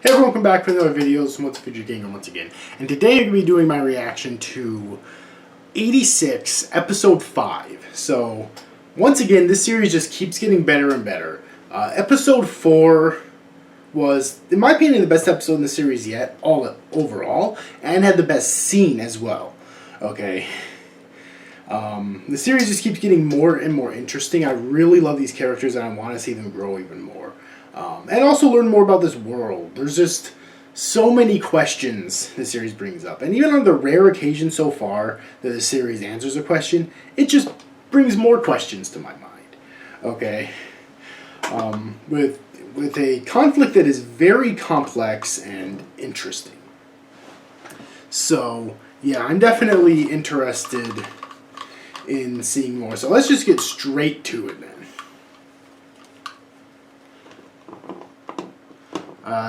Hey everyone, welcome back for another video. This is What's Video Gamer once again. And today I'm going to be doing my reaction to 86, Episode 5. So, once again, this series just keeps getting better and better. Episode 4 was, in my opinion, the best episode in the series yet, overall, and had the best scene as well. Okay. The series just keeps getting more and more interesting. I really love these characters and I want to see them grow even more. And also learn more about this world. There's just so many questions the series brings up. And even on the rare occasion so far that the series answers a question, it just brings more questions to my mind. Okay. With a conflict that is very complex and interesting. So, yeah, I'm definitely interested in seeing more. So let's just get straight to it then.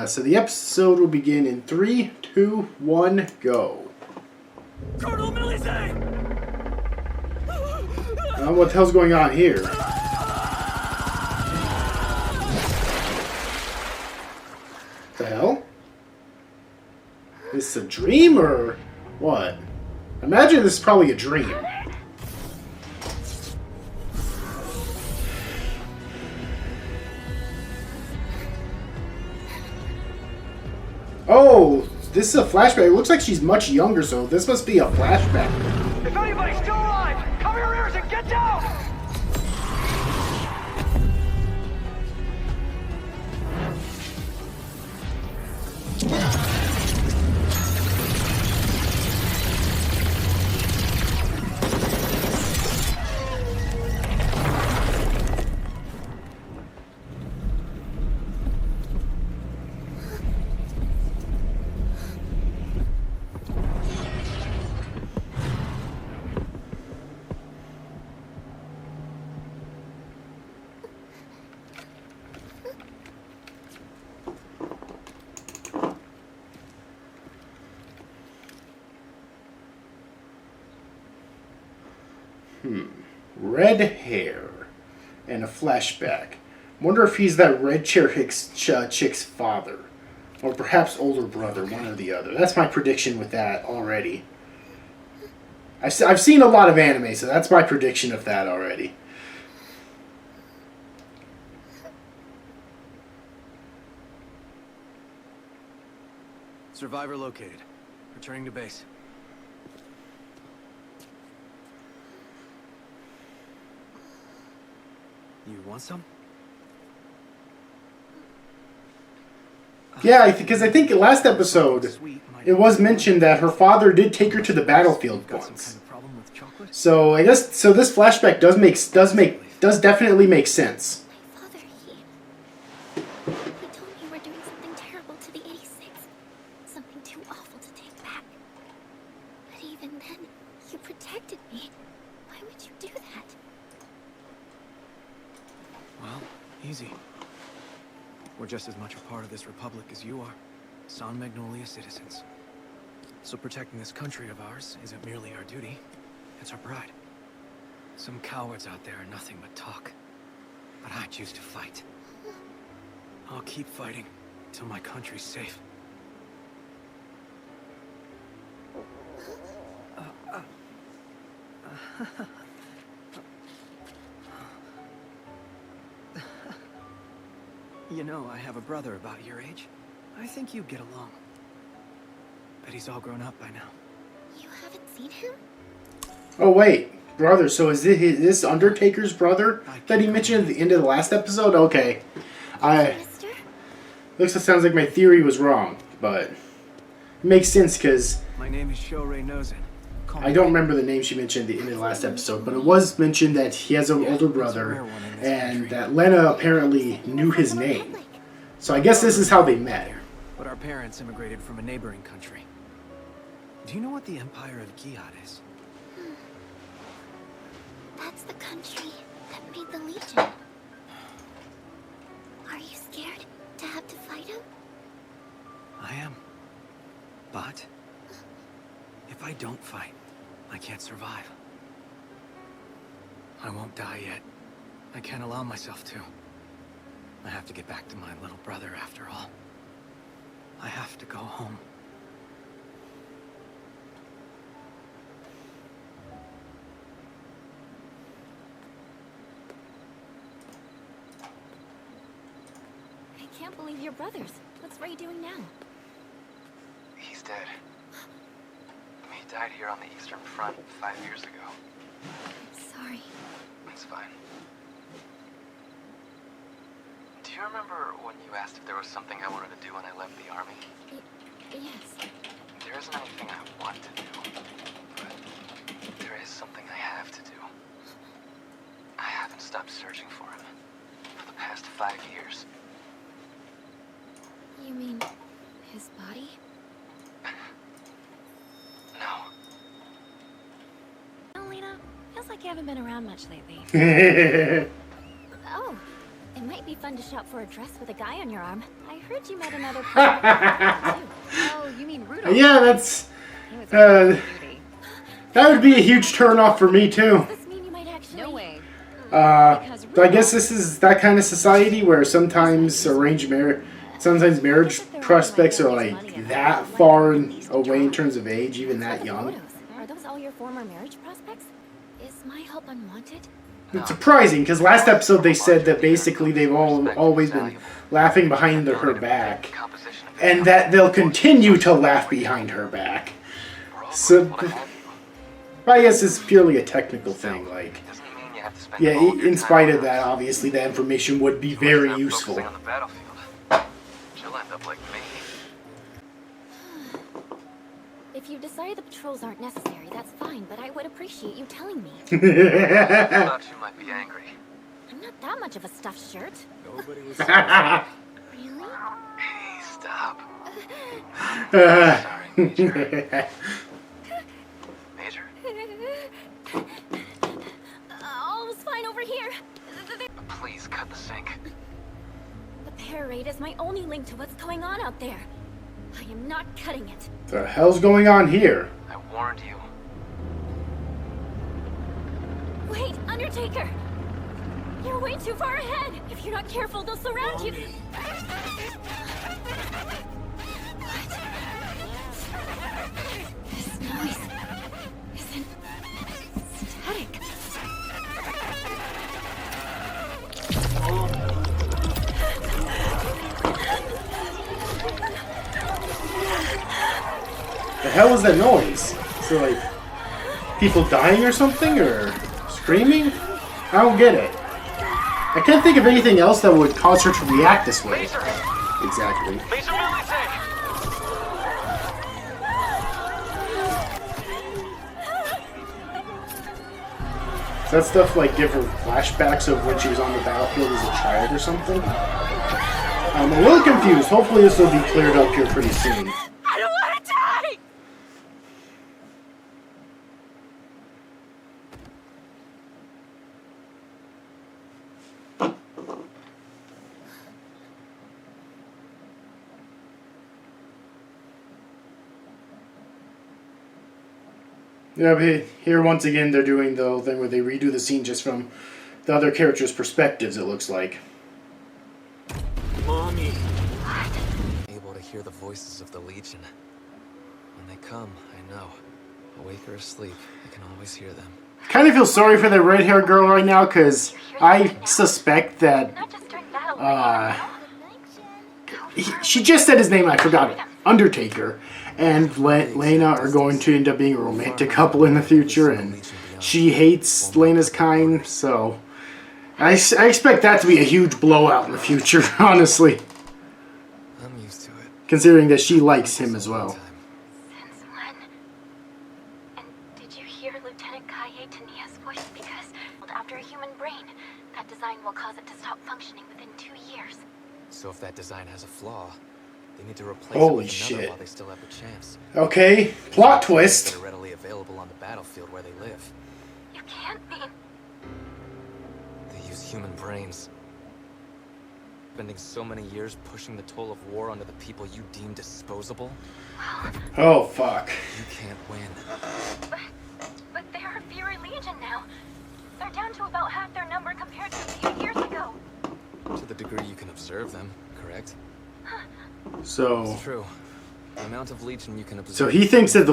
So the episode will begin in 3, 2, 1, go. Colonel Milizé! What the hell's going on here? The hell? Is this a dream or what? Imagine this is probably a dream. Oh, this is a flashback. It looks like she's much younger, so this must be a flashback. If anybody's still alive, cover your ears and get down! Red hair and a flashback. Wonder if he's that red chair chick's father. Or perhaps older brother, one or the other. That's my prediction with that already. I've seen a lot of anime, so that's my prediction of that already. Survivor located. Returning to base. You want some? Yeah, because I think last episode it was mentioned that her father did take her to the battlefield once. So I guess this flashback does definitely make sense. My father, he told me you were doing something terrible to the 86. Something too awful to take back. But even then, you protected me. Why would you do that? Well, easy. We're just as much a part of this republic as you are. San Magnolia citizens. So protecting this country of ours isn't merely our duty, it's our pride. Some cowards out there are nothing but talk. But I choose to fight. I'll keep fighting till my country's safe. You know, I have a brother about your age. I think you'd get along. Bet he's all grown up by now. You haven't seen him? Oh wait, brother. So is this Undertaker's brother that he mentioned at the end of the last episode? Okay, Mister? looks it sounds like my theory was wrong, but it makes sense because My name is Shinei Nouzen. I don't remember the name she mentioned at the end of the last episode, but it was mentioned that he has an older brother and that Lena apparently knew his name. So I guess this is how they met. But our parents immigrated from a neighboring country. Do you know what the Empire of Giad is? That's the country that made the Legion. Are you scared to have to fight him? I am. But if I don't fight, I can't survive. I won't die yet. I can't allow myself to. I have to get back to my little brother after all. I have to go home. I can't believe your brothers. What's Ray doing now? He's dead. He died here on the Eastern Front 5 years ago. Sorry. It's fine. Do you remember when you asked if there was something I wanted to do when I left the army? Yes. There isn't anything I want to do, but there is something I have to do. I haven't stopped searching for him for the past 5 years. You mean his body? No. Oh, Lena, feels like you haven't been around much lately. Oh, it might be fun to shop for a dress with a guy on your arm. I heard you met another person. Oh, you mean Rudolph? Yeah, that's He was that would be a huge turnoff for me too. Does this mean you might actually? no way. I guess this is that kind of society where sometimes marriage prospects are like that far away in terms of age, even that young. Photos. Are those all your former marriage prospects? Is my help unwanted? It's surprising because last episode they said that basically they've always been laughing behind her back, and that they'll continue to laugh behind her back. So, I guess it's purely a technical thing. Like, yeah, in spite of that, obviously that information would be very useful. On the battlefield. She'll end up like me. If you decide the patrols aren't necessary, that's fine, but I would appreciate you telling me. I thought you might be angry. I'm not that much of a stuffed shirt. Nobody was. Really? Hey, stop. Uh, Sorry, Major. Major? All's fine over here. Please cut the sync. The pair raid is my only link to what's going on out there. I am not cutting it. the hell's going on here? I warned you. Wait, Undertaker! You're way too far ahead. If you're not careful, they'll surround you. This noise isn't static. The hell was that noise? Is it like people dying or something, or screaming? I don't get it. I can't think of anything else that would cause her to react this way. Exactly. Major Milizé! Does that stuff like give her flashbacks of when she was on the battlefield as a child or something? I'm a little confused. Hopefully this will be cleared up here pretty soon. I don't want to die! Yeah, but here once again they're doing the whole thing where they redo the scene just from the other characters' perspectives, it looks like. Mommy. Able to hear the voices of the Legion. When they come, I know. Awake or asleep, I can always hear them. Kind of feel sorry for that red-haired girl right now, because I suspect that Not just during battle. she just said his name, I forgot it. Undertaker and Lena are going to end up being a romantic couple in the future, and she hates Lena's kind, so I expect that to be a huge blowout in the future, honestly, I'm used to it. considering that she likes him as well. Since when? And did you hear Lieutenant Kaye Tania's voice? Because after a human brain, that design will cause it to stop functioning within 2 years. So if that design has a flaw, they need to replace Holy it with shit. another while they still have a chance. Okay, plot twist. They're readily available on the battlefield where they live. You can't mean... They use human brains. Spending so many years pushing the toll of war onto the people you deem disposable, Oh, fuck. you can't win. But there are fewer Legion now. They're down to about half their number compared to a few years ago. To the degree you can observe them, correct? So It's true. The amount of Legion you can observe. So he thinks that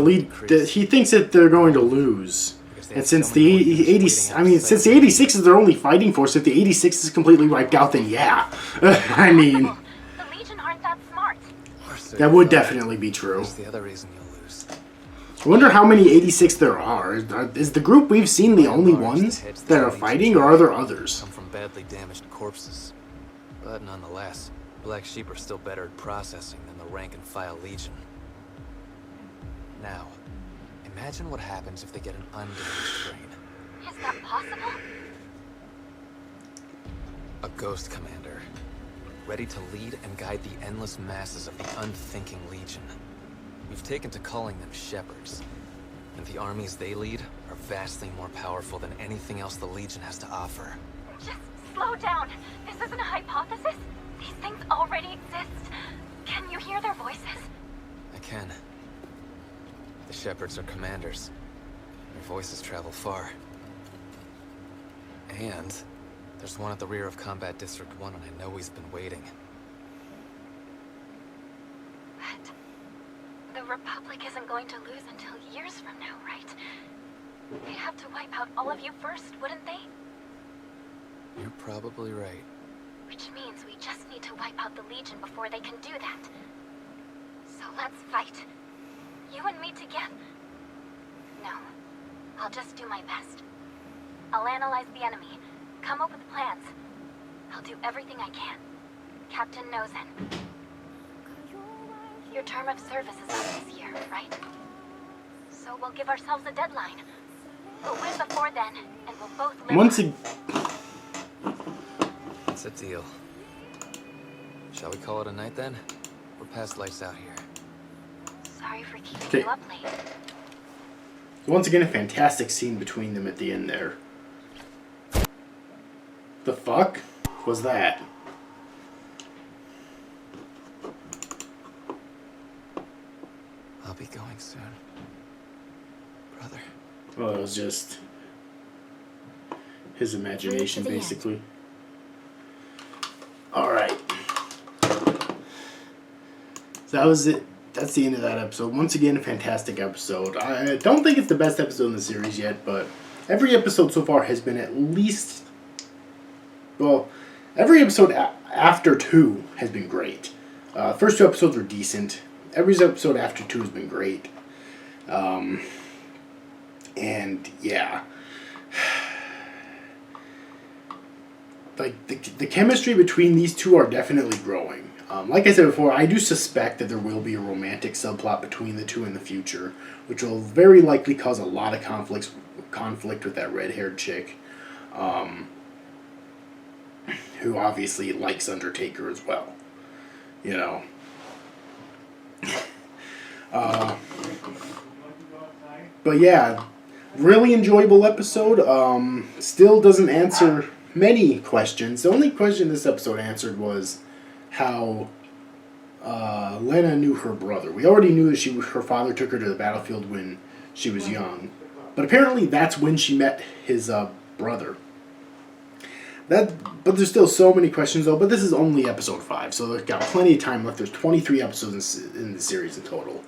he thinks that they're going to lose. And since the 86 is their only fighting force, if the 86 is completely wiped out, then yeah. I mean, The Legion aren't that smart. that would definitely be true. That's the other reason you'll lose. I wonder how many 86 there are. Is the group we've seen the only ones that are fighting, or are there others? Come from badly damaged corpses. But nonetheless, Black Sheep are still better at processing than the rank-and-file Legion. Now, imagine what happens if they get an undamaged brain. Is that possible? A ghost commander, ready to lead and guide the endless masses of the unthinking Legion. We've taken to calling them shepherds, and the armies they lead are vastly more powerful than anything else the Legion has to offer. Just slow down. This isn't a hypothesis. These things already exist. Can you hear their voices? I can. The shepherds are commanders. Their voices travel far. And there's one at the rear of Combat District 1, and I know he's been waiting. But the Republic isn't going to lose until years from now, right? They'd have to wipe out all of you first, wouldn't they? You're probably right. Which means we just need to wipe out the Legion before they can do that. So let's fight. You and me together. No. I'll just do my best. I'll analyze the enemy, come up with plans. I'll do everything I can. Captain Nouzen. Your term of service is up this year, right? So we'll give ourselves a deadline. We'll win before then, and we'll both live. Once again, It's a deal. Shall we call it a night then? We're past lights out here. Sorry for keeping Okay. you up late. once again, a fantastic scene between them at the end there. The fuck was that? I'll be going soon. Brother. Well, it was just his imagination, To the end. basically. Alright. So that was it. That's the end of that episode. Once again, a fantastic episode. I don't think it's the best episode in the series yet, but every episode so far has been at least... Well, every episode after 2 has been great. First 2 episodes were decent. Every episode after 2 has been great. And, yeah. Like, the chemistry between these two are definitely growing. Like I said before, I do suspect that there will be a romantic subplot between the two in the future, which will very likely cause a lot of conflict with that red-haired chick, who obviously likes Undertaker as well. You know. But yeah, really enjoyable episode. Still doesn't answer many questions. The only question this episode answered was how Lena knew her brother. We already knew that her father took her to the battlefield when she was young, but apparently that's when she met his brother. But there's still so many questions though. But this is only episode 5, so they've got plenty of time left. There's 23 episodes in the series in total.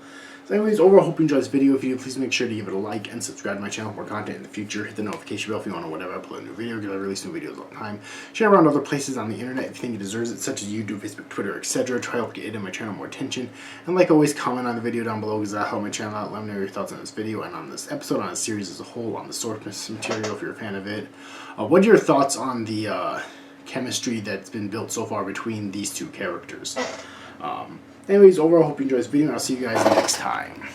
So anyways, overall, hope you enjoyed this video. If you do, please make sure to give it a like and subscribe to my channel for more content in the future. Hit the notification bell if you want to know whenever I upload a new video, because I release new videos all the time. Share around other places on the internet if you think it deserves it, such as YouTube, Facebook, Twitter, etc. Try to help get it in my channel more attention. And like always, comment on the video down below, because that'll help my channel out. Let me know your thoughts on this video and on this episode, on the series as a whole, on the source material if you're a fan of it. What are your thoughts on the chemistry that's been built so far between these two characters? Anyways, overall, hope you enjoyed this video, and I'll see you guys next time.